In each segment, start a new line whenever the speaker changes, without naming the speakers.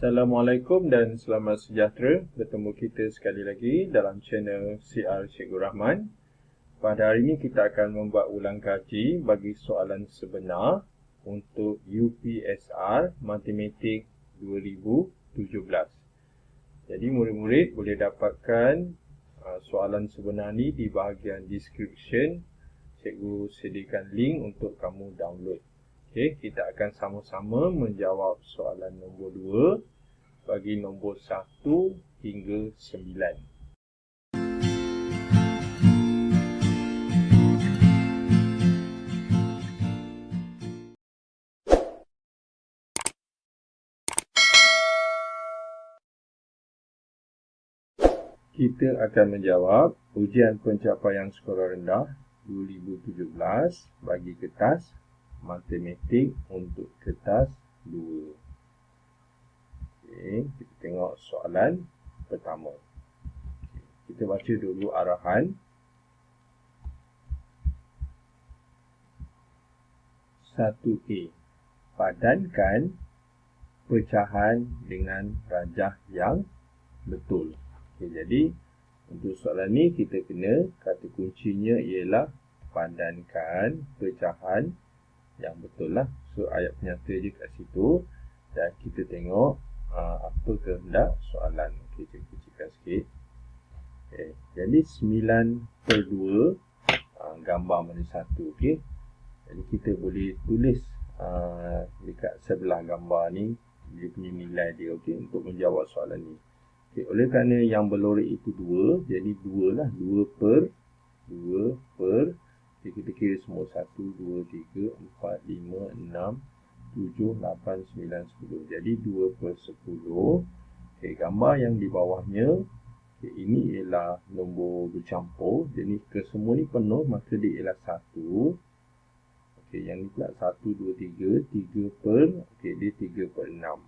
Assalamualaikum dan selamat sejahtera. Bertemu kita sekali lagi dalam channel CR Cikgu Rahman. Pada hari ini kita akan membuat ulang kaji bagi soalan sebenar untuk UPSR Matematik 2017. Jadi murid-murid boleh dapatkan soalan sebenar ni di bahagian description. Cikgu sediakan link untuk kamu download. Okey, kita akan sama-sama menjawab soalan nombor 2 bagi nombor 1 hingga 9. Kita akan menjawab ujian pencapaian skor rendah 2017 bagi kertas matematik untuk kertas 2. Okey, kita tengok soalan pertama. Kita baca dulu arahan. 1A. Padankan pecahan dengan rajah yang betul. Okey, jadi untuk soalan ni kita kena kata kuncinya ialah padankan pecahan yang betul lah. So ayat penyata je kat situ dan kita tengok apa kehendak soalan. Okey, cikgu kecilkan sikit. Okay. Jadi 9/2 gambar mana satu. Okey. Jadi kita boleh tulis dekat sebelah gambar ni dia punya nilai dia, okey, untuk menjawab soalan ni. Okey, oleh kerana yang berlorek itu 2, jadi 2 lah, 2 per okay, kita kira semua 1, 2, 3, 4, 5, 6, 7, 8, 9, 10. Jadi 2 per 10. Okay, gambar yang di bawahnya, okay, ini ialah nombor bercampur. Jadi kesemua ni penuh, maka dia ialah 1. Okay, yang ni pula 1, 2, 3, 3 per, okay, dia 3 per 6.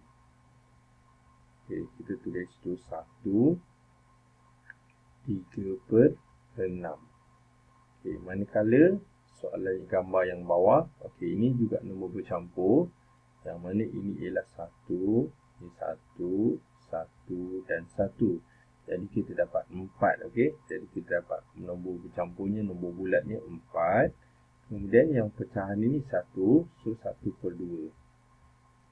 Okay, kita tulis tu 1, 3 per 6. Okay, manakala soalan gambar yang bawah, okay, ini juga nombor bercampur. Yang mana ini ialah 1, ini 1, 1 dan 1. Jadi kita dapat 4, okey. Jadi kita dapat nombor bercampurnya, nombor bulatnya 4. Kemudian yang pecahan ini 1, so 1 per 2.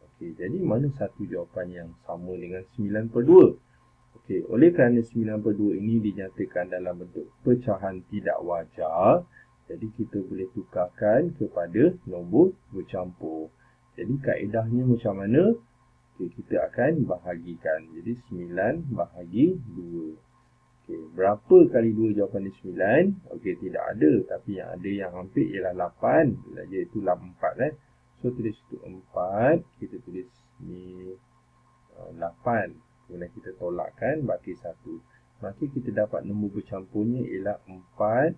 Okey, jadi mana satu jawapan yang sama dengan 9/2? Okey, oleh kerana 9/2 ini dinyatakan dalam bentuk pecahan tidak wajar, jadi kita boleh tukarkan kepada nombor bercampur. Jadi kaedahnya macam mana? Okey, kita akan bahagikan. Jadi 9 bahagi 2. Okey, berapa kali 2 jawapan dia 9? Okey, tidak ada. Tapi yang ada yang hampir ialah 8. Iaitu 4. So, tulis itu 4. Kita tulis ni 8. Kemudian kita tolakkan, baki 1. Maka kita dapat nombor bercampurnya ialah 4,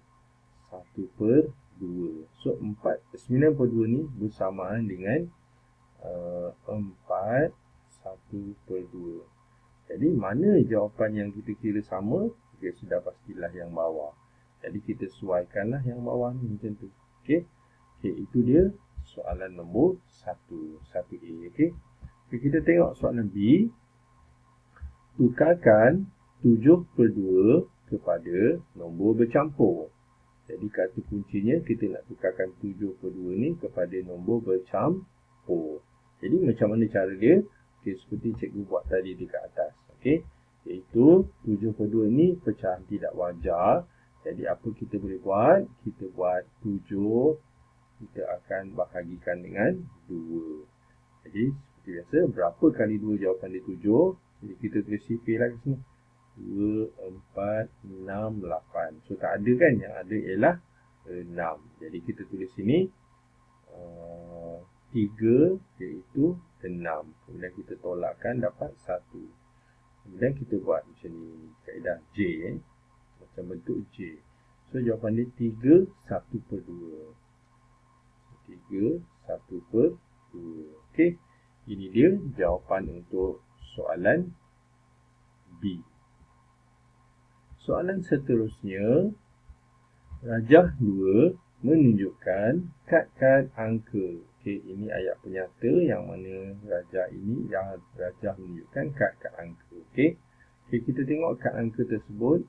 1 per 2. So, 9/2 ni bersamaan dengan 4, 1 per 2. Jadi, mana jawapan yang kita kira sama? Okay, sudah pastilah yang bawah. Jadi, kita sesuaikanlah yang bawah ni macam tu. Okay, itu dia soalan nombor 1A. Okay, kita tengok soalan B. Tukarkan 7/2 kepada nombor bercampur. Jadi kata kuncinya kita nak tukarkan 7/2 ni kepada nombor bercampur. Jadi macam mana cara dia? Okay, seperti cikgu buat tadi dekat atas. Okay, iaitu 7/2 ni pecahan tidak wajar. Jadi apa kita boleh buat? Kita buat 7, kita akan bahagikan dengan 2. Jadi seperti biasa, berapa kali 2 jawapan dia 7? Jadi kita tulis sifir lah kat sini. 2, 4, 6, 8. So tak ada kan? Yang ada ialah 6. Jadi kita tulis sini 3 iaitu 6. Kemudian kita tolakkan dapat 1. Kemudian kita buat macam ni. Kaedah J. Macam bentuk J. So jawapan dia 3, 1/2. 3, 1/2. Okey. Ini dia jawapan untuk soalan B. Soalan seterusnya, rajah 2 menunjukkan kad-kad angka. Okey, ini ayat penyata yang mana rajah ini, yang rajah menunjukkan tengok kad angka tersebut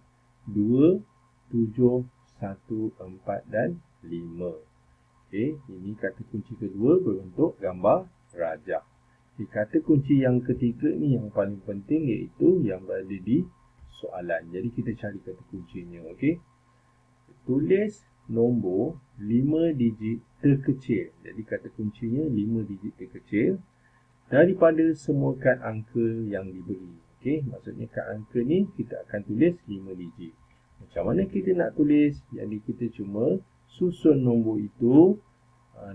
2, 7, 1, 4 dan 5. Okey, ini kata kunci kedua berbentuk gambar rajah. Okey, kata kunci yang ketiga ni yang paling penting, iaitu yang berada di soalan. Jadi kita cari kata kuncinya. Okey, tulis nombor 5 digit terkecil. Jadi kata kuncinya 5 digit terkecil daripada semua kad angka yang diberi. Okey, maksudnya kad angka ni kita akan tulis 5 digit. Macam mana kita nak tulis? Jadi kita cuma susun nombor itu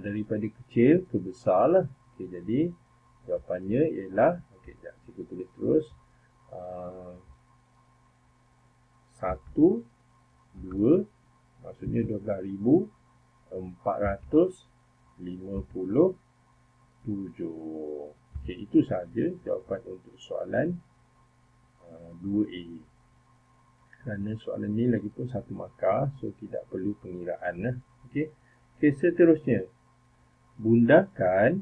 daripada kecil ke besar lah. Okey, jadi jawapannya ialah, okey, sekejap, kita tulis terus. 1, 2, maksudnya 12,457. Okey, itu sahaja jawapan untuk soalan 2A. Kerana soalan ni lagi pun 1 markah, so tidak perlu pengiraan lah. Okey. Okey, seterusnya. Bundakan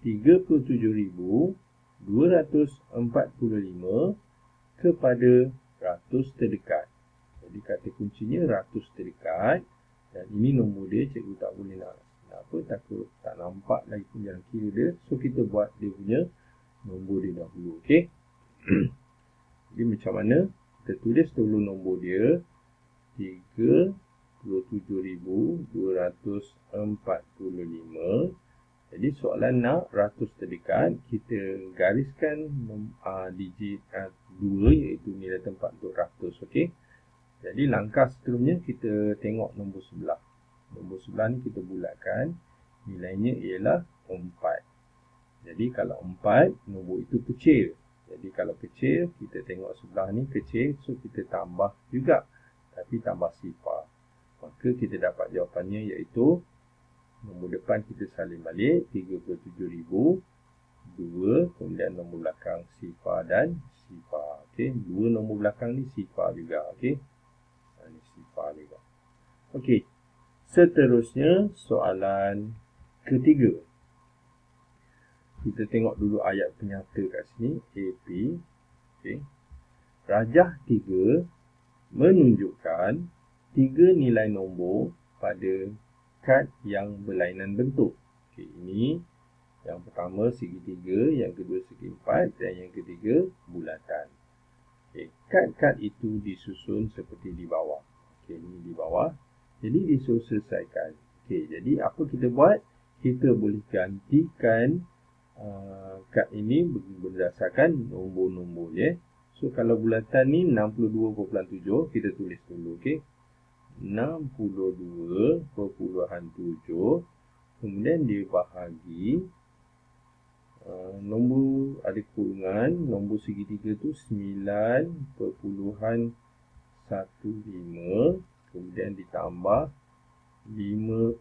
37,245 kepada ratus terdekat. Jadi kata kuncinya ratus terdekat. Dan ini nombor dia, cikgu tak boleh nak takut tak nampak lagi pun jangan kira dia. So kita buat dia punya nombor dia dahulu. Okey. Jadi macam mana? Kita tulis dulu nombor dia 37,245. Jadi soalan nak ratus terdekat, kita gariskan digit 2, iaitu nilai tempat untuk ratus. Okey. Jadi langkah seterusnya kita tengok nombor sebelah. Nombor sebelah ni kita bulatkan, nilainya ialah 4. Jadi kalau 4, nombor itu kecil. Jadi kalau kecil, kita tengok sebelah ni kecil, so kita tambah juga, tapi tambah sifar. Maka kita dapat jawapannya, iaitu nombor depan kita salin balik 37,000, 2, kemudian nombor belakang sifar dan sifar. Okey, 2 nombor belakang ni sifar juga. Okey, ini sifar juga. Okey, seterusnya soalan ketiga. Kita tengok dulu ayat penyata kat sini, AP. Okey, rajah 3 menunjukkan 3 nilai nombor pada kad yang berlainan bentuk. Okey, ini yang pertama segitiga, yang kedua segi empat dan yang ketiga bulatan. Okey, kad-kad itu disusun seperti di bawah. Okey, ini di bawah. Jadi disuruh selesaikan. Okey, jadi apa kita buat? Kita boleh gantikan kad ini berdasarkan nombor-nombor ya. So kalau bulatan ni 62.7, kita tulis dulu. Okey, 62.7, kemudian dibahagi nombor ada kurungan, nombor segitiga tu 9.15, kemudian ditambah 5.85.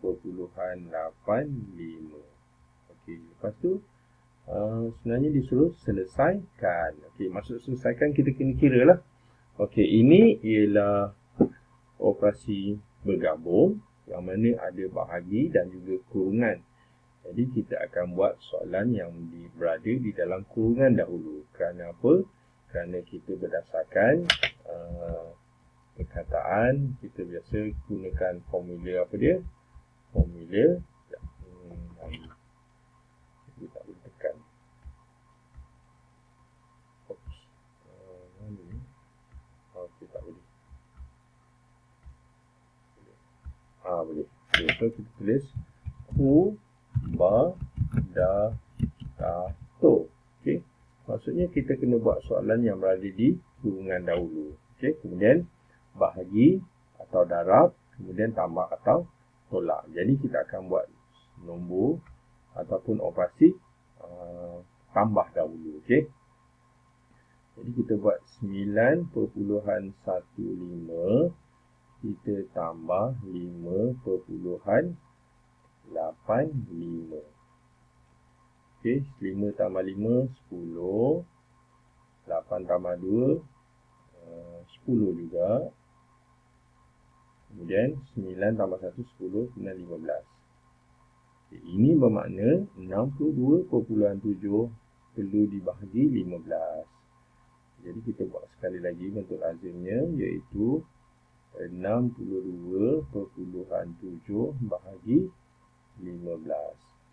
Okey, lepas tu sebenarnya disuruh selesaikan. Okey, maksud selesaikan kita kena kira lah. Okey, ini ialah operasi bergabung yang mana ada bahagi dan juga kurungan. Jadi kita akan buat soalan yang berada di dalam kurungan dahulu. Kerana apa? Kerana kita berdasarkan perkataan, kita biasa gunakan formula apa dia? Formula kita tak boleh tekan. Oops. Okey, tak boleh. Boleh. Okay, so kita tulis ku ba da ta to. Okey. Maksudnya kita kena buat soalan yang berada di kurungan dahulu. Okey, kemudian bahagi atau darab, kemudian tambah atau tolak. Jadi kita akan buat nombor ataupun operasi tambah dahulu. Okey. Jadi kita buat 9.15, kita tambah 5.85. Okey, 5 tambah 5, 10. 8 tambah 2, 10 juga. Kemudian 9 tambah 1, 10, kemudian 15. Okay, ini bermakna 62.7 perlu dibahagi 15. Jadi kita buat sekali lagi bentuk lazimnya, iaitu 62.7 bahagi 15.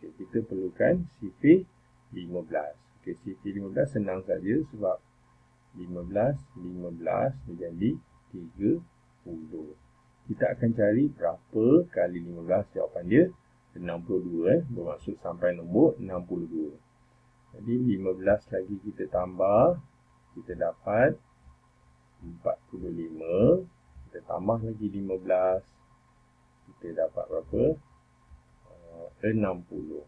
Okey, kita perlukan sifir 15. Okey, sifir 15 senang saja sebab 15 menjadi 30. Kita akan cari berapa kali 15. Jawapan dia 62, bermaksud sampai nombor 62. Jadi 15 lagi kita tambah, kita dapat 45. Kita tambah lagi 15, kita dapat berapa? 60.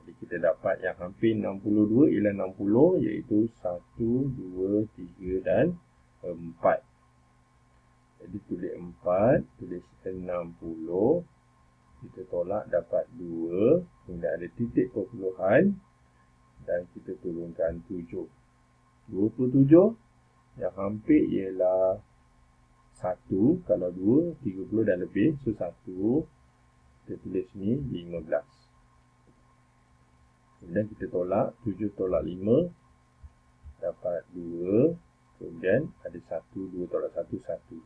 Jadi kita dapat yang hampir 62 ialah 60, iaitu 1, 2, 3 dan 4. Jadi tulis 4, tulis 60. Kita tolak dapat 2. Kemudian ada titik perpuluhan. Dan kita turunkan 7. 27 yang hampir ialah 1. Kalau 2, 30 dan lebih. So 1. Kita tulis ni 15. Kemudian kita tolak 7 tolak 5. Dapat 2. Kemudian ada 1, 2 tolak 1, 1.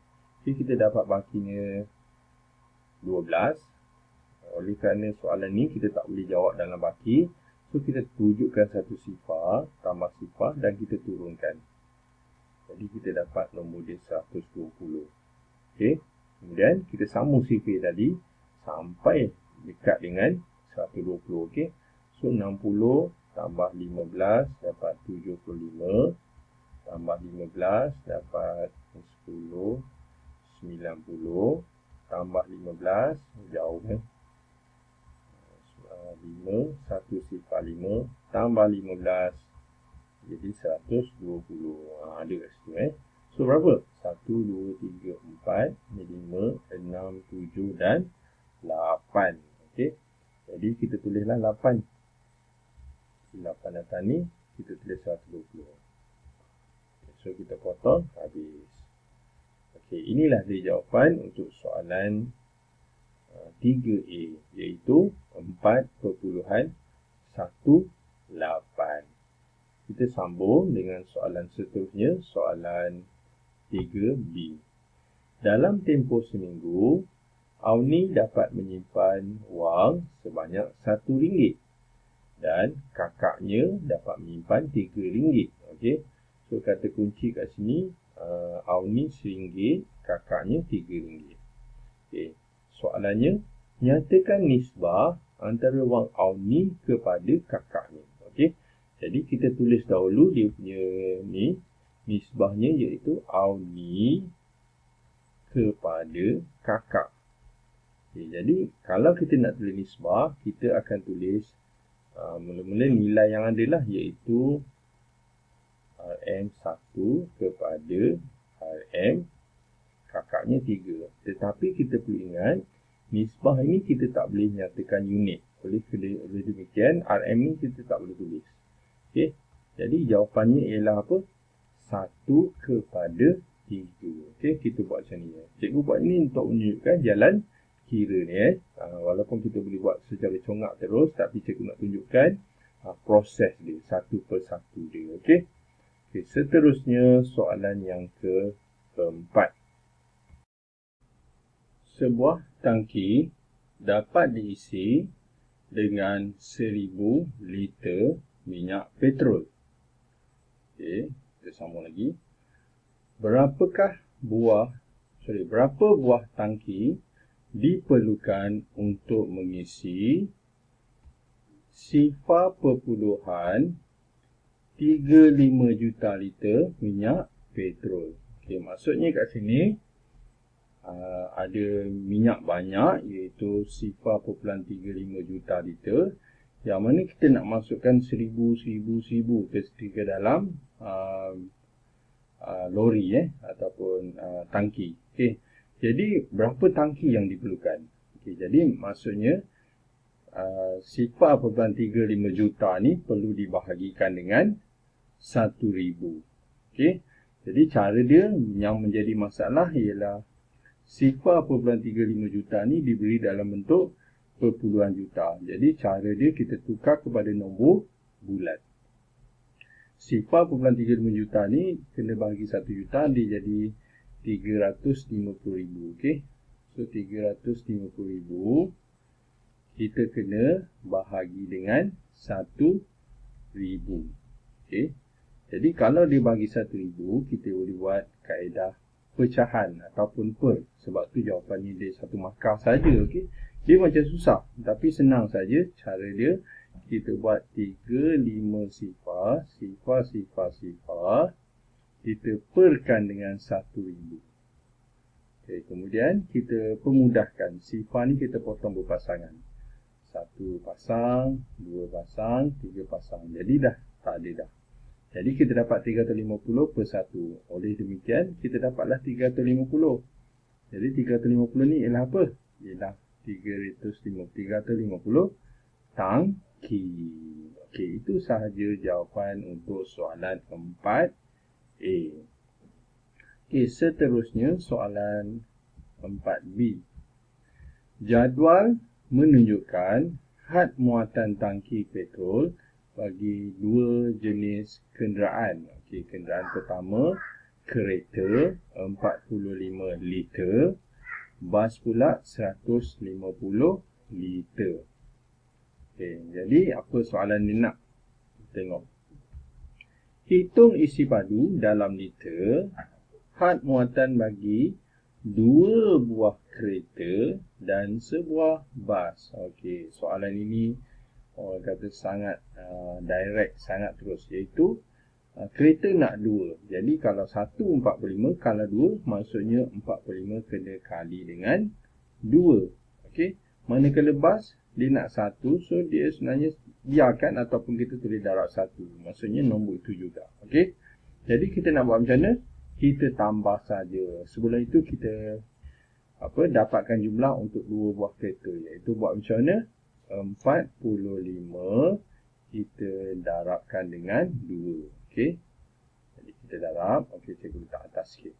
Jadi kita dapat bakinya 12. Oleh kerana soalan ni kita tak boleh jawab dalam baki, so kita tunjukkan satu sifar, tambah sifar dan kita turunkan. Jadi kita dapat nombor dia 120. Okey. Kemudian kita sambung sifir tadi sampai dekat dengan 120. Okey. So 60 tambah 15 dapat 75. Tambah 15 dapat 10. 90 tambah 15 jauh 5, 1 sifar 5 tambah 15 jadi 120. Ada kat situ So berapa? 1, 2, 3, 4, 5, 6, 7 dan 8. Okey. Jadi kita tulislah 8. 8 atas ni kita tulis 120. So kita potong habis. Okey, inilah dia jawapan untuk soalan 3A, iaitu 4.18. Kita sambung dengan soalan seterusnya, soalan 3B. Dalam tempoh seminggu, Auni dapat menyimpan wang sebanyak RM1 dan kakaknya dapat menyimpan RM3. Okey. So kata kunci kat sini, Auni RM1, kakaknya RM3. Okey. Soalannya, nyatakan nisbah antara wang Auni kepada kakaknya. Okey. Jadi kita tulis dahulu dia punya ni, nisbahnya iaitu Auni kepada kakak. Okey, jadi kalau kita nak tulis nisbah, kita akan tulis mula-mula nilai yang ada lah, iaitu RM1 kepada RM kakaknya 3. Tetapi kita perlu ingat, nisbah ini kita tak boleh nyatakan unit. Oleh demikian, RM ni kita tak boleh tulis. Okey. Jadi jawapannya ialah apa? 1 kepada 3. Okey, kita buat macam ni. Cikgu buat ini untuk menunjukkan jalan kira ni. Walaupun kita boleh buat secara congak terus, tapi cikgu nak tunjukkan proses dia, satu persatu dia. Okey. Okey, seterusnya soalan yang keempat. Sebuah tangki dapat diisi dengan 1000 liter minyak petrol. Okey, kita sambung lagi. Berapa buah tangki diperlukan untuk mengisi 0.35 juta liter minyak petrol. Okey, maksudnya kat sini ada minyak banyak, iaitu 0.35 juta liter, yang mana kita nak masukkan 1000 ke dalam lori ataupun tangki. Okey. Jadi berapa tangki yang diperlukan? Okey, jadi maksudnya 0.35 juta ni perlu dibahagikan dengan 1000. Okey. Jadi cara dia yang menjadi masalah ialah 0.35 juta ni diberi dalam bentuk perpuluhan juta. Jadi cara dia kita tukar kepada nombor bulat. 0.35 juta ni kena bagi 1 juta, dia jadi 350,000. Okey. So 350,000 kita kena bahagi dengan 1,000. Okey. Jadi kalau dia bagi 1,000, kita boleh buat kaedah pecahan ataupun per. Sebab tu jawapan ni dia satu markah saja. Okey. Dia macam susah, tapi senang saja cara dia. Kita buat 3, 5 sifar, kita perkan dengan 1,000. Okay, kemudian kita pemudahkan. Sifar ni kita potong berpasangan. 1 pasang, 2 pasang, 3 pasang. Jadi dah tak ada dah. Jadi kita dapat 350 per 1. Oleh demikian, kita dapatlah 350. Jadi 350 ni ialah apa? Ialah 350 tangki. Okey, itu sahaja jawapan untuk soalan 4A. Okey, seterusnya soalan 4B. Jadual menunjukkan had muatan tangki petrol bagi dua jenis kenderaan. Okey, kenderaan pertama kereta 45 liter, bas pula 150 liter. Okey, jadi apa soalan ni nak tengok? Hitung isi padu dalam liter, had muatan bagi dua buah kereta dan sebuah bas. Okey, soalan ini orang kata sangat direct, sangat terus, iaitu kereta nak dua. Jadi kalau 1 45, kalau 2 maksudnya 45 kena kali dengan 2. Okey, manakala bas dia nak 1, so dia sebenarnya biarkan ataupun kita tulis darab 1. Maksudnya nombor itu juga. Okey, jadi kita nak buat macam mana? Kita tambah saja. Sebelum itu kita dapatkan jumlah untuk dua buah kereta, iaitu buat macam mana? 45 kita darabkan dengan 2. Okey, jadi kita darab. Okey, cikgu letak atas sikit.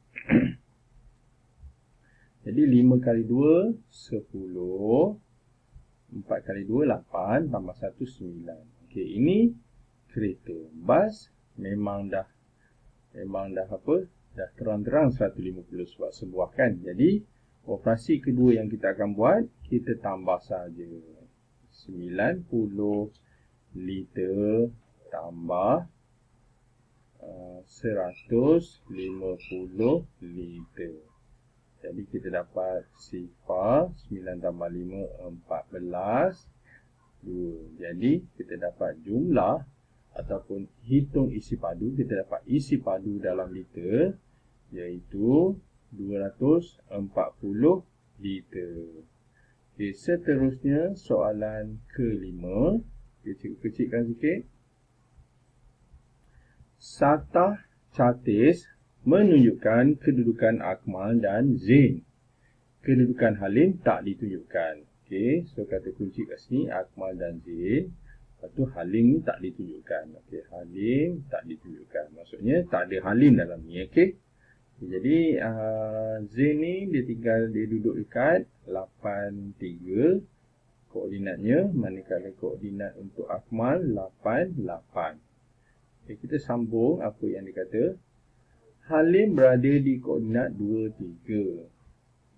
Jadi 5 kali 2 10, 4 kali 2 8, tambah 1 9. Okey, ini kereta. Bas memang dah dah terang-terang 150 sebab sebuah kan. Jadi operasi kedua yang kita akan buat, kita tambah saja 90 liter tambah 150 liter. Jadi kita dapat sifar 9 tambah 5 14 2. Jadi kita dapat jumlah ataupun hitung isi padu. Kita dapat isi padu dalam liter, iaitu 240 liter. Okey, seterusnya soalan ke-5. Cikgu kecilkan sikit. Satah Chartis menunjukkan kedudukan Akmal dan Zain. Kedudukan Halim tak ditunjukkan. Okey, so kata kunci kat sini Akmal dan Zain. Lepas tu Halim ni tak ditunjukkan. Okey, Halim tak ditunjukkan. Maksudnya tak ada Halim dalam ni. Okey. Jadi Zain ni dia duduk dekat 83 koordinatnya, manakala koordinat untuk Akmal 88. Okey, kita sambung apa yang dikata. Halim berada di koordinat 23.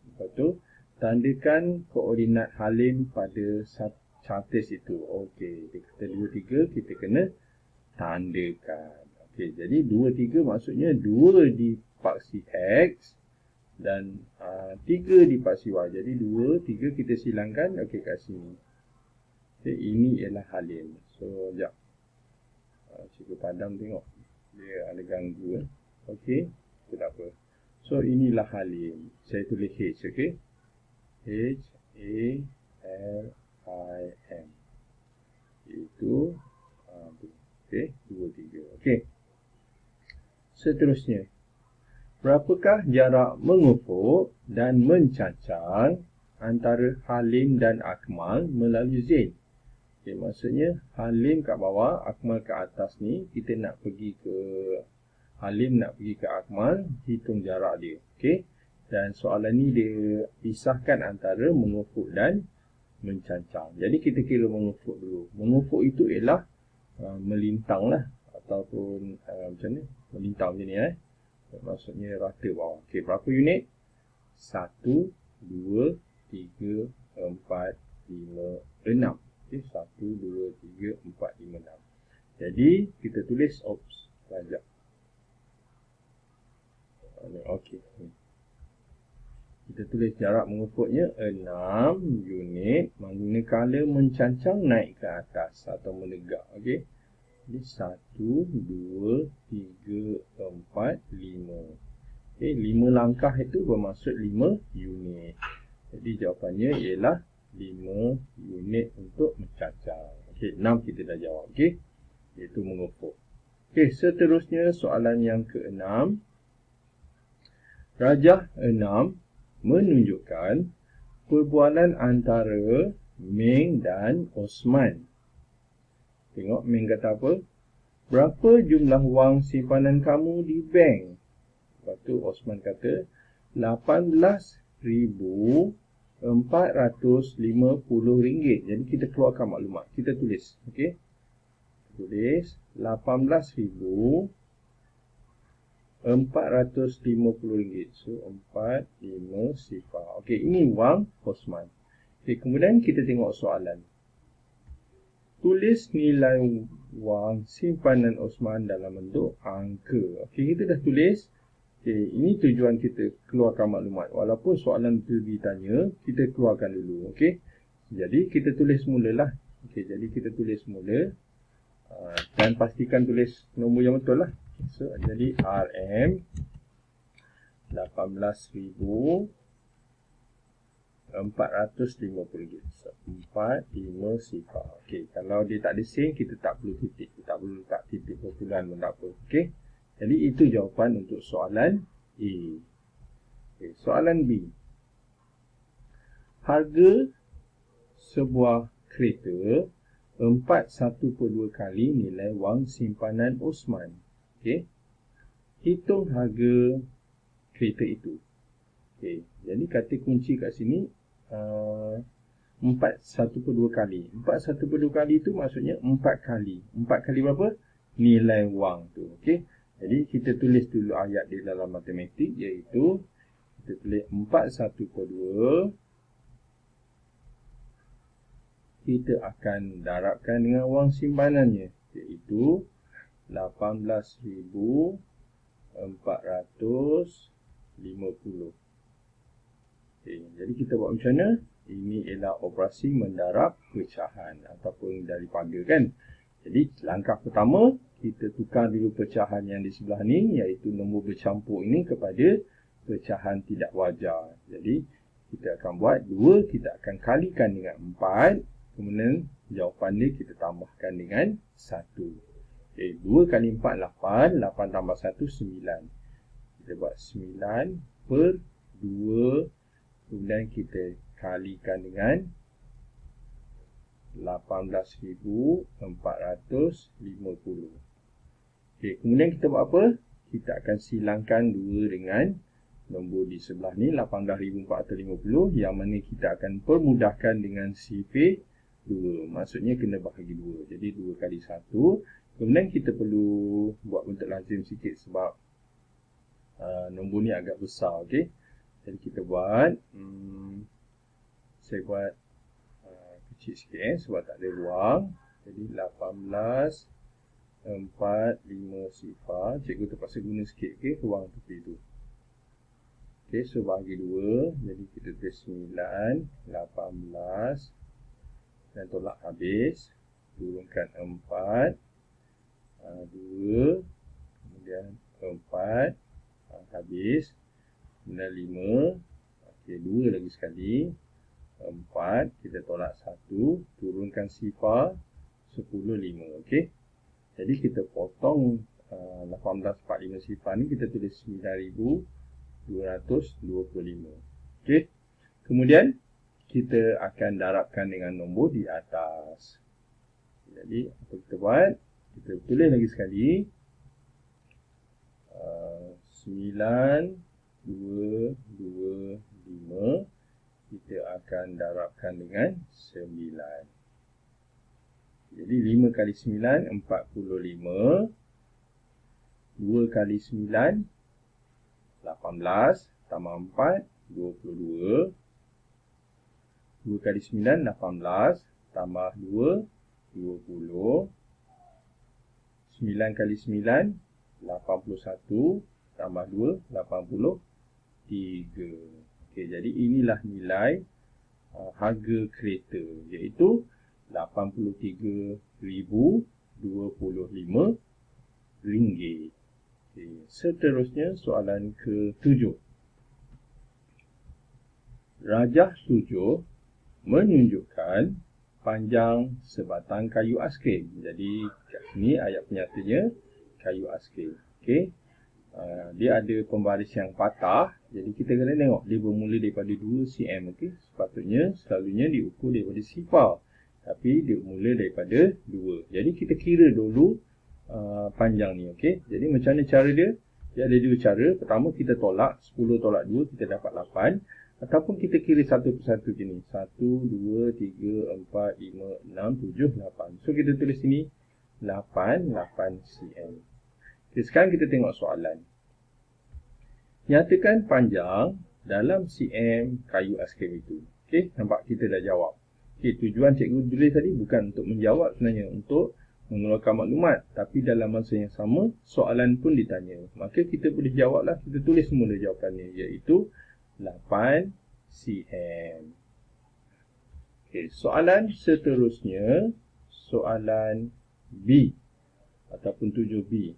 Lepas tu tandakan koordinat Halim pada Chartis itu. Okey, dia kata 23, kita kena tandakan. Okey, jadi 23 maksudnya 2 dipaksi X dan 3 dipaksi Y. Jadi 2, 3 kita silangkan. Okey, kat sini. Okey, ini ialah Halim. So, sekejap. Cikgu padam tengok. Dia ada ganggu. Okey, tak apa. So, inilah Halim. Saya tulis H, okey. H-A-L-I-M. Itu okey, 2, 3. Okey. Seterusnya. Berapakah jarak mengufuk dan mencancang antara Halim dan Akmal melalui Zain? Okay, maksudnya Halim kat bawah, Akmal kat atas ni. Kita nak pergi ke Halim, nak pergi ke Akmal, hitung jarak dia. Okey. Dan soalan ni dia pisahkan antara mengufuk dan mencancang. Jadi kita kira mengufuk dulu. Mengufuk itu ialah melintang lah, ataupun macam ni, melintang macam ni maksudnya rata bawah. Okey, berapa unit? 1, 2, 3, 4, 5, 6. Okey, 1, 2, 3, 4, 5, 6. Jadi kita tulis pelajar. Okey. Kita tulis jarak mengukurnya 6 unit manakala mencancang naik ke atas atau menegak. Okey. Jadi 1, 2, 3, 4, 5. Okey, 5 langkah itu bermaksud 5 unit. Jadi jawapannya ialah 5 unit untuk mencancang. Okey, 6 kita dah jawab. Okey. Iaitu mengukur. Okey, seterusnya soalan yang ke-6. Rajah 6 menunjukkan perbualan antara Meng dan Osman. Tengok Meng kata apa? Berapa jumlah wang simpanan kamu di bank? Lepas tu Osman kata RM18,450. Jadi kita keluarkan maklumat. Kita tulis. Okey. Tulis 18,450. So 450. Okey, ini wang Osman. Okey, kemudian kita tengok soalan. Tulis nilai wang simpanan Osman dalam bentuk angka. Okey, kita dah tulis. Okey, ini tujuan kita keluarkan maklumat. Walaupun soalan itu ditanya, kita keluarkan dulu. Okey. Jadi kita tulis mulalah. Okey, jadi kita tulis mula. Dan pastikan tulis nombor yang betul lah. So, jadi RM 18,450. So, 450. Okey, kalau dia tak ada sen, kita tak perlu titik. Kita tak perlu letak titik perpuluhan pun tak apa. Okey. Jadi itu jawapan untuk soalan A. Okey, soalan B. Harga sebuah kereta 4/1/2 kali nilai wang simpanan Osman. Okey. Hitung harga kereta itu. Okey. Jadi kata kunci kat sini 4/1/2 kali. 4/1/2 kali itu maksudnya 4 kali. 4 kali berapa? Nilai wang tu. Okey. Jadi kita tulis dulu ayat di dalam matematik, iaitu kita tulis 4/1/2. Kita akan darabkan dengan wang simpanannya, iaitu 18,450. Okay, jadi kita buat macam mana? Ini ialah operasi mendarab pecahan ataupun daripada kan. Jadi langkah pertama, kita tukar dulu pecahan yang di sebelah ni, iaitu nombor bercampur ini kepada pecahan tidak wajar. Jadi kita akan buat 2, kita akan kalikan dengan 4. Kemudian jawapan dia kita tambahkan dengan 1. Okay, 2 kali 4, 8. 8 tambah 1, 9. Kita buat 9/2. Kemudian kita kalikan dengan 18,450. Okay, kemudian kita buat apa? Kita akan silangkan 2 dengan nombor di sebelah ni, 18,450. Yang mana kita akan permudahkan dengan sifar 2. Maksudnya kena bahagi 2. Jadi 2 kali 1. Kemudian kita perlu buat bentuk lazim sikit sebab nombor ni agak besar. Okey. Jadi kita buat saya buat kecil sikit sebab tak ada ruang. Jadi 18,450. Cikgu terpaksa guna sikit ruang tepi tu. Okey, so bahagi 2. Jadi kita tulis 9, 18 dan tolak habis. Turunkan 4, 2, kemudian 4, habis. Kemudian 5, okey, 2 lagi sekali. 4, kita tolak 1, turunkan sifar 10, 5. Okey. Jadi kita potong 18,450 sifar ni, kita tulis 9,225. Okey. Kemudian kita akan darabkan dengan nombor di atas. Jadi apa kita buat? Kita tulis lagi sekali 9,225. Kita akan darabkan dengan 9. Jadi 5 kali 9, 45. 2 kali 9, 18, tambah 4, 22. 2 kali 9, 18, tambah 2, 20. 9 kali 9, 81, tambah 2, 83. Okey, jadi inilah nilai harga kereta, iaitu RM83,025. Okey, seterusnya soalan ke-7. Rajah 7 menunjukkan panjang sebatang kayu aiskrim. Jadi kat sini ayat penyatanya kayu aiskrim. Okey. Dia ada pembaris yang patah. Jadi kita kena tengok dia bermula daripada 2 cm. Okey. Sepatutnya selalunya diukur daripada sifar. Tapi dia mula daripada 2. Jadi kita kira dulu panjang ni. Okey. Jadi macam mana cara dia? Dia ada dua cara. Pertama kita tolak. 10 tolak 2 kita dapat 8. Ataupun kita kira satu persatu gini. 1, 2, 3, 4, 5, 6, 7, 8. So kita tulis sini 8 cm. Okay, sekarang kita tengok soalan. Nyatakan panjang dalam cm kayu aiskrim itu. Okey, nampak kita dah jawab. Okey, tujuan cikgu tulis tadi bukan untuk menjawab sebenarnya, untuk mengeluarkan maklumat. Tapi dalam masa yang sama, soalan pun ditanya. Maka kita boleh jawablah, kita tulis semula jawapannya, iaitu 8 cm. Okey, soalan seterusnya, soalan B ataupun 7B.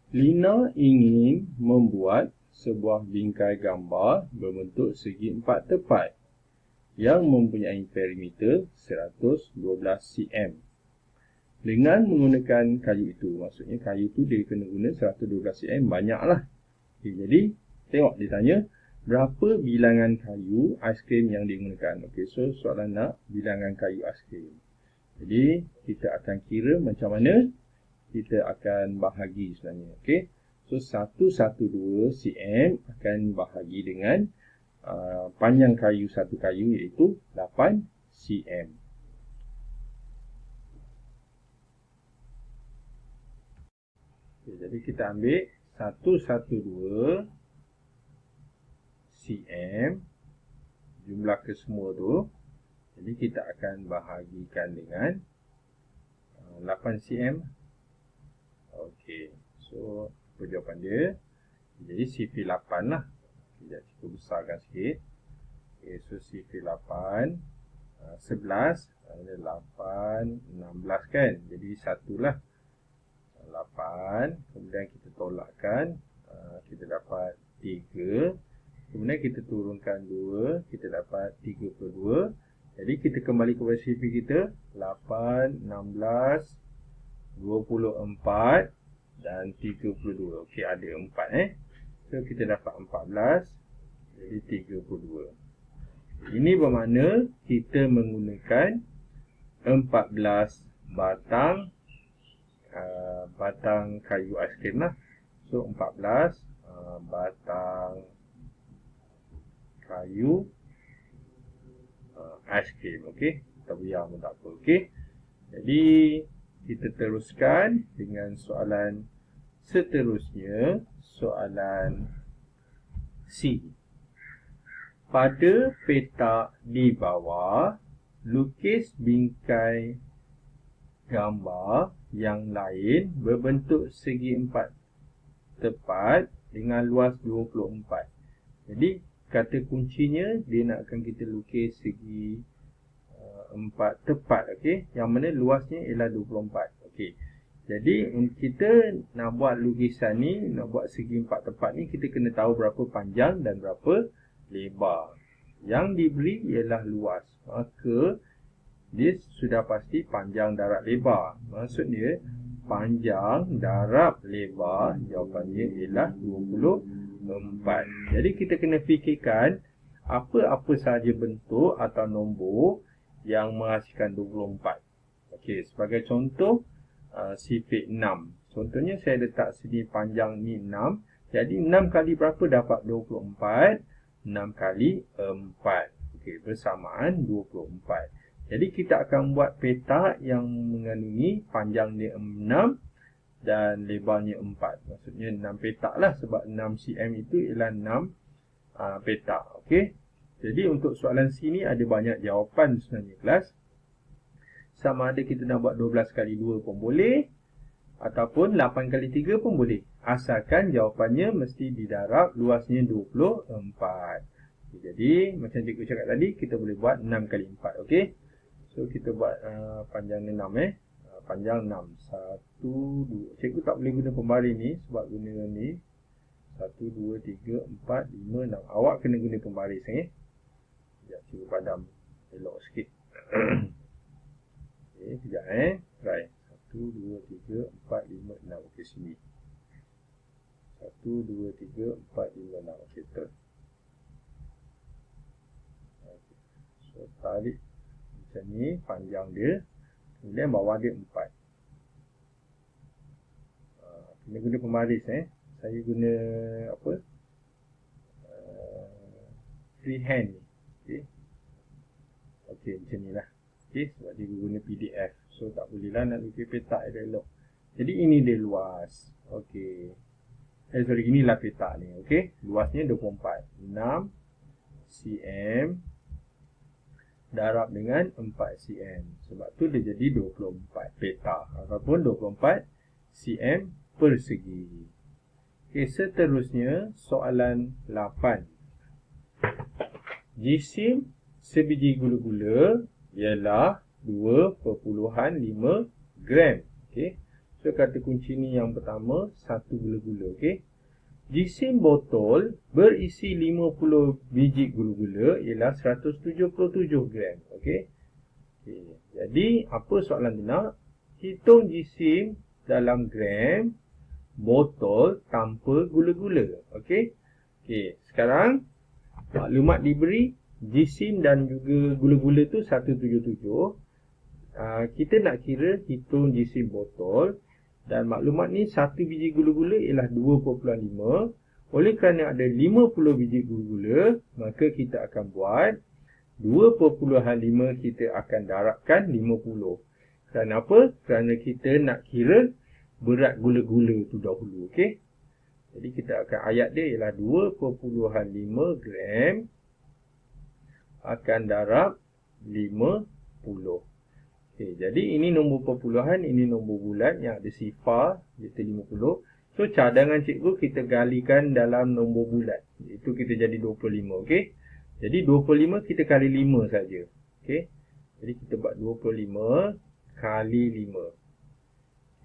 Lina ingin membuat sebuah bingkai gambar berbentuk segi 4 tepat yang mempunyai perimeter 112 cm. Dengan menggunakan kayu itu, maksudnya kayu itu dia kena guna 112 cm, banyaklah. Okay, jadi tengok dia tanya berapa bilangan kayu aiskrim yang digunakan. Okey, so soalan nak bilangan kayu aiskrim. Jadi kita akan kira macam mana kita akan bahagi sebenarnya. Okey, so 112 cm akan bahagi dengan panjang kayu satu kayu, iaitu 8 cm. Okay, jadi kita ambil 112 cm, jumlah kesemua tu. Jadi kita akan bahagikan dengan 8 cm. Okey, so apa jawapan dia? Jadi CV 8 lah. Sekejap kita besarkan sikit. Okay, so CV 8 11 8 16 kan. Jadi 1 lah, 8. Kemudian kita tolakkan, kita dapat 3. Kemudian kita turunkan 2, kita dapat 32. Jadi kita kembali kepada CV kita, 8, 16, 24 dan 32. Okey, ada 4 So kita dapat 14, jadi 32. Ini bermakna kita menggunakan 14 batang batang kayu aiskrim lah. So 14 batang kayu aiskrim. Okey, kita biar pun tak apa. Okey, jadi kita teruskan dengan soalan seterusnya, soalan C. Pada petak di bawah, lukis bingkai gambar yang lain berbentuk segi 4 tepat dengan luas 24. Jadi kata kuncinya dia nakkan kita lukis segi 4 tepat, okey, yang mana luasnya ialah 24. Okey, jadi kita nak buat lukisan ni, nak buat segi 4 tepat ni, kita kena tahu berapa panjang dan berapa lebar. Yang diberi ialah luas, maka dia sudah pasti panjang darab lebar. Maksudnya panjang darab lebar, jawapannya ialah 24. Jadi kita kena fikirkan apa-apa sahaja bentuk atau nombor yang menghasilkan 24. Okey, sebagai contoh, sifik 6. Contohnya saya letak sini panjang ni 6. Jadi 6 kali berapa dapat 24? 6 kali 4. Okey, bersamaan 24. Jadi kita akan buat petak yang mengandungi panjang dia 6 dan lebarnya 4. Maksudnya 6 petak lah, sebab 6 cm itu ialah 6 petak. Okey. Jadi untuk soalan sini ada banyak jawapan sebenarnya kelas. Sama ada kita nak buat 12 kali 2 pun boleh, ataupun 8 kali 3 pun boleh. Asalkan jawapannya mesti di darab luasnya 24. Jadi macam cikgu cakap tadi, kita boleh buat 6 kali 4. Okey. So kita buat panjang 6 panjang 6. 1, 2. Cikgu tak boleh guna pembaris ni sebab guna ni 1, 2, 3, 4, 5, 6. Awak kena guna pembaris Sekejap cikgu padam elok sikit. Okey, sekejap try. 1, 2, 3, 4, 5, 6. Okey, sini. 1, 2, 3, 4, 5, 6. Okey, betul. So tarik macam ni panjang dia. Kemudian bawah dia 4. Kena guna pembaris Saya guna apa? Freehand ni. Okey. Okey, macam ni lah. Okey, sebab dia guna PDF. So tak boleh lah nak lukis petak elok. Jadi ini dia luas. Okey. Sorry, inilah petak ni. Okey. Luasnya 24. 6 cm darab dengan 4 cm. Sebab tu dia jadi 24 petak ataupun 24 cm persegi. Okey, seterusnya soalan 8. Jisim sebiji gula-gula ialah 2.5 gram. Okey. So kata kunci ni yang pertama, satu gula-gula. Okey. Jisim botol berisi 50 biji gula-gula ialah 177 gram. Okey. Okey. Jadi apa soalan dia nak? Hitung jisim dalam gram botol tanpa gula-gula. Okey. Okey, sekarang maklumat diberi jisim dan juga gula-gula tu 177. Kita nak kira hitung jisim botol. Dan maklumat ni satu biji gula-gula ialah 2.5. Oleh kerana ada 50 biji gula-gula, maka kita akan buat 2.5 kita akan darabkan 50. Kerana apa? Kerana kita nak kira berat gula-gula tu dahulu. Okey. Jadi kita akan ayat dia ialah 2.5 gram akan darab 50. Okay, jadi ini nombor perpuluhan, ini nombor bulat yang ada sifar, iaitu 50. So, cadangan cikgu kita galikan dalam nombor bulat. Itu kita jadi 25, okey. Jadi, 25 kita kali 5 saja. Okey. Jadi, kita buat 25 kali 5.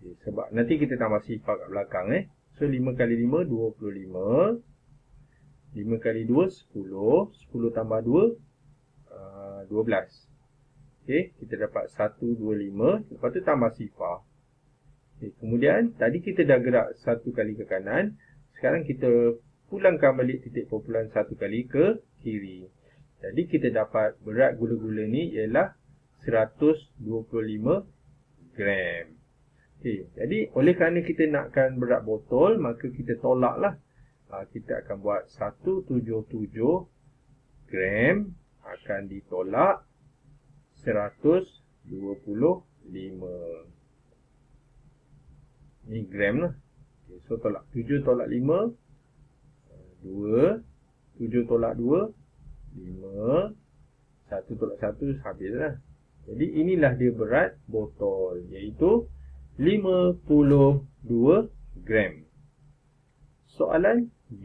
Okay, sebab nanti kita tambah sifar kat belakang, So, 5 kali 5, 25. 5 kali 2, 10. 10 tambah 2, 12. Okey, kita dapat 125. Lepas tu tambah sifar. Okay, kemudian, tadi kita dah gerak 1 kali ke kanan. Sekarang kita pulangkan balik titik perpuluhan 1 kali ke kiri. Jadi, kita dapat berat gula-gula ni ialah 125 gram. Okay, jadi, oleh kerana kita nakkan berat botol, maka kita tolaklah. Kita akan buat 177 gram akan ditolak 125. Ni gram lah. Okay, so tolak 7 tolak 5 2. 7 tolak 2 5. 1 tolak 1 habis lah. Jadi inilah dia berat botol, iaitu 52 gram. Soalan B.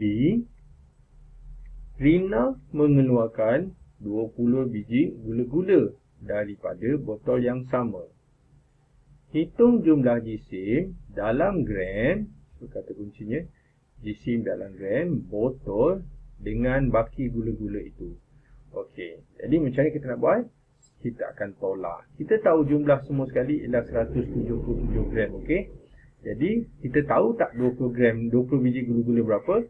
Rina mengeluarkan 20 biji gula-gula daripada botol yang sama. Hitung jumlah jisim dalam gram, so kata kuncinya, jisim dalam gram botol dengan baki gula-gula itu. Okey, jadi macam mana kita nak buat? Kita akan tolak. Kita tahu jumlah semua sekali ialah 177 gram, okey? Jadi, kita tahu tak 20 gram, 20 biji gula-gula berapa?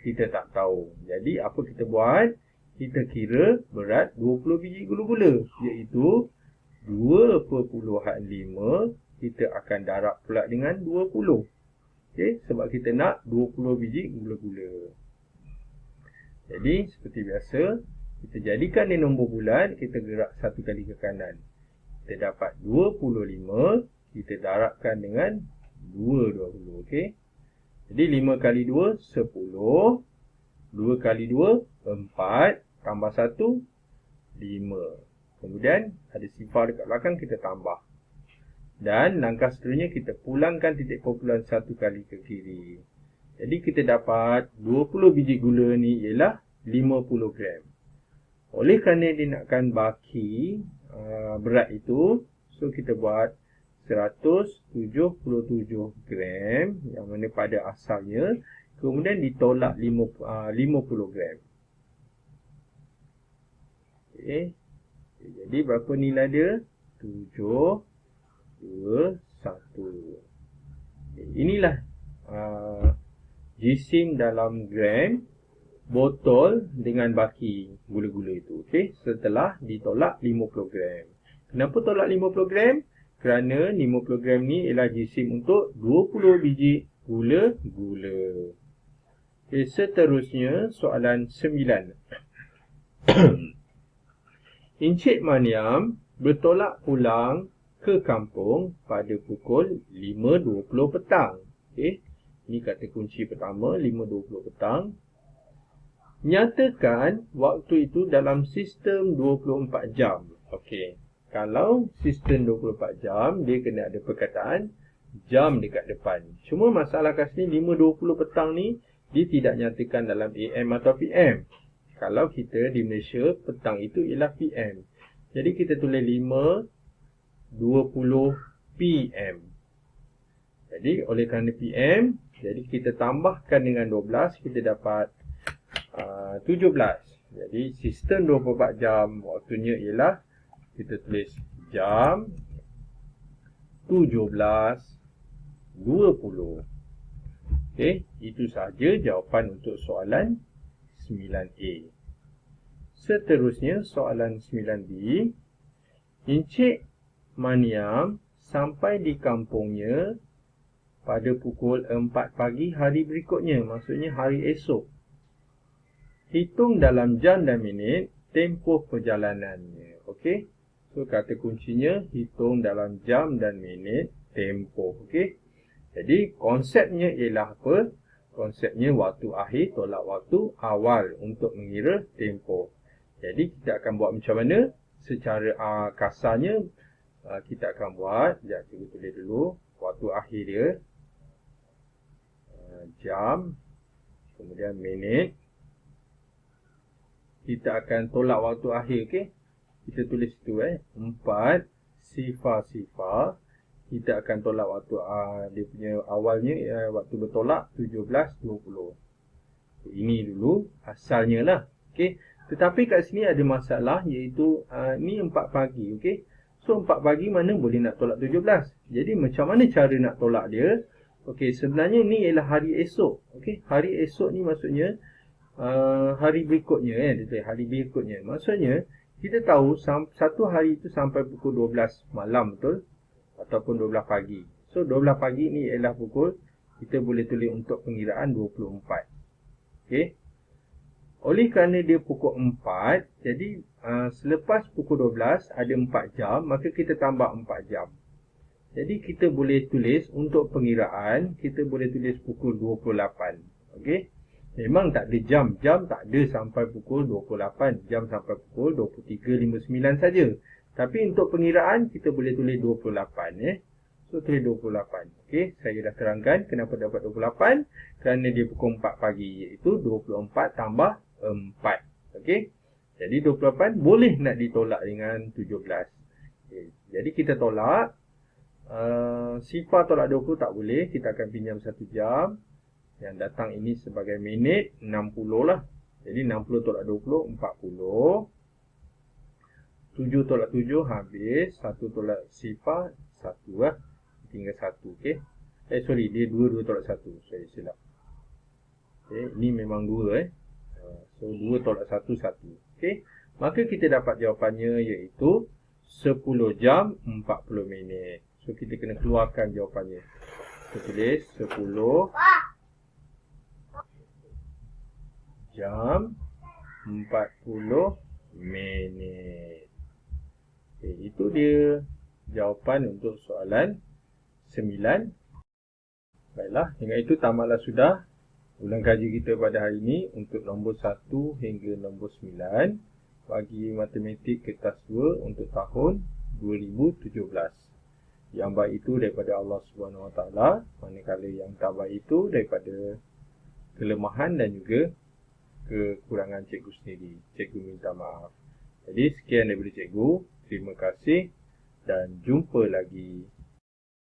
Kita tak tahu. Jadi, apa kita buat? Kita kira berat 20 biji gula-gula, iaitu 2.5 kita akan darab pula dengan 20. Okey, sebab kita nak 20 biji gula-gula. Jadi, seperti biasa, kita jadikan dia nombor bulat, kita gerak 1 kali ke kanan. Kita dapat 25, kita darabkan dengan 2.20. Okey. Jadi 5 kali 2, 10. 2 kali 2, 4. Tambah 1, 5. Kemudian ada sifar dekat belakang, kita tambah. Dan langkah seterusnya kita pulangkan titik kumpulan 1 kali ke kiri. Jadi kita dapat 20 biji gula ni ialah 50 gram. Oleh kerana dia nakkan baki berat itu, so kita buat 177 gram yang mana pada asalnya, kemudian ditolak 50 gram. Okay. Jadi berapa nilai dia? 7, 2, 1. Inilah jisim dalam gram botol dengan baki gula-gula itu. Okey, setelah ditolak 50 gram. Kenapa tolak 50 gram? Kerana 50 gram ni ialah jisim untuk 20 biji gula-gula. Okey, seterusnya soalan 9. Encik Maniam bertolak pulang ke kampung pada pukul 5.20 petang. Okey, ini kata kunci pertama, 5.20 petang. Nyatakan waktu itu dalam sistem 24 jam. Okey, kalau sistem 24 jam, dia kena ada perkataan jam dekat depan. Cuma masalah kat sini 5.20 petang ni, dia tidak nyatakan dalam AM atau PM. Kalau kita di Malaysia, petang itu ialah PM. Jadi kita tulis 5.20 PM. Jadi oleh kerana PM, jadi kita tambahkan dengan 12, kita dapat 17. Jadi sistem 24 jam, waktunya ialah kita tulis jam 17.20. Okey, itu sahaja jawapan untuk soalan 9A. Seterusnya soalan 9B. Encik Maniam sampai di kampungnya pada pukul 4 pagi hari berikutnya, maksudnya hari esok. Hitung dalam jam dan minit tempoh perjalanannya. Okey. So kata kuncinya hitung dalam jam dan minit tempoh. Okey. Jadi konsepnya ialah apa? Konsepnya waktu akhir tolak waktu awal untuk mengira tempoh. Jadi kita akan buat macam mana? Secara kasarnya kita akan buat, sekejap kita tulis dulu waktu akhir dia. Jam, kemudian minit. Kita akan tolak waktu akhir, okey. Kita tulis itu 4 sifar. Kita akan tolak waktu dia punya awalnya waktu bertolak 17.20. Ini dulu asalnya lah, okey. Tetapi kat sini ada masalah, iaitu ni 4 pagi, okey. So 4 pagi mana boleh nak tolak 17. Jadi macam mana cara nak tolak dia? Okey, sebenarnya ni ialah hari esok, okey. Hari esok ni maksudnya hari berikutnya, hari berikutnya. Maksudnya kita tahu satu hari itu sampai pukul 12 malam, betul? Ataupun 12 pagi. So 12 pagi ni ialah pukul, kita boleh tulis untuk pengiraan 24. Okey. Oleh kerana dia pukul 4, jadi selepas pukul 12 ada 4 jam, maka kita tambah 4 jam. Jadi kita boleh tulis untuk pengiraan, kita boleh tulis pukul 28. Okey. Memang tak ada jam. Jam tak ada sampai pukul 28. Jam sampai pukul 23.59 saja. Tapi untuk pengiraan, kita boleh tulis 28. So, tulis 28. Okey, saya dah terangkan kenapa dapat 28. Kerana dia pukul 4 pagi. Iaitu 24 tambah 4. Okey. Jadi 28 boleh nak ditolak dengan 17. Okay. Jadi kita tolak. Sifar tolak 20 tak boleh. Kita akan pinjam 1 jam. Yang datang ini sebagai minit 60 lah. Jadi 60 tolak 20, 40. 7 tolak 7 habis. 1 tolak sifar, 1 lah. Tinggal 1, okey. Sorry, dia 2 tolak 1. Saya silap. Okey, ini memang 2 So 2 tolak 1, 1. Okey. Maka kita dapat jawapannya iaitu 10 jam 40 minit. So kita kena keluarkan jawapannya. Kita tulis 10 jam 40 minit. Okay, itu dia jawapan untuk soalan 9 Baiklah, dengan itu tamatlah sudah ulang kaji kita pada hari ini untuk nombor 1 hingga nombor 9 bagi matematik kertas 2 untuk tahun 2017. Yang baik itu daripada Allah Subhanahu Wa Taala, manakala yang tak baik itu daripada kelemahan dan juga kekurangan cikgu sendiri. Cikgu minta maaf. Jadi sekian daripada cikgu. Terima kasih dan jumpa lagi.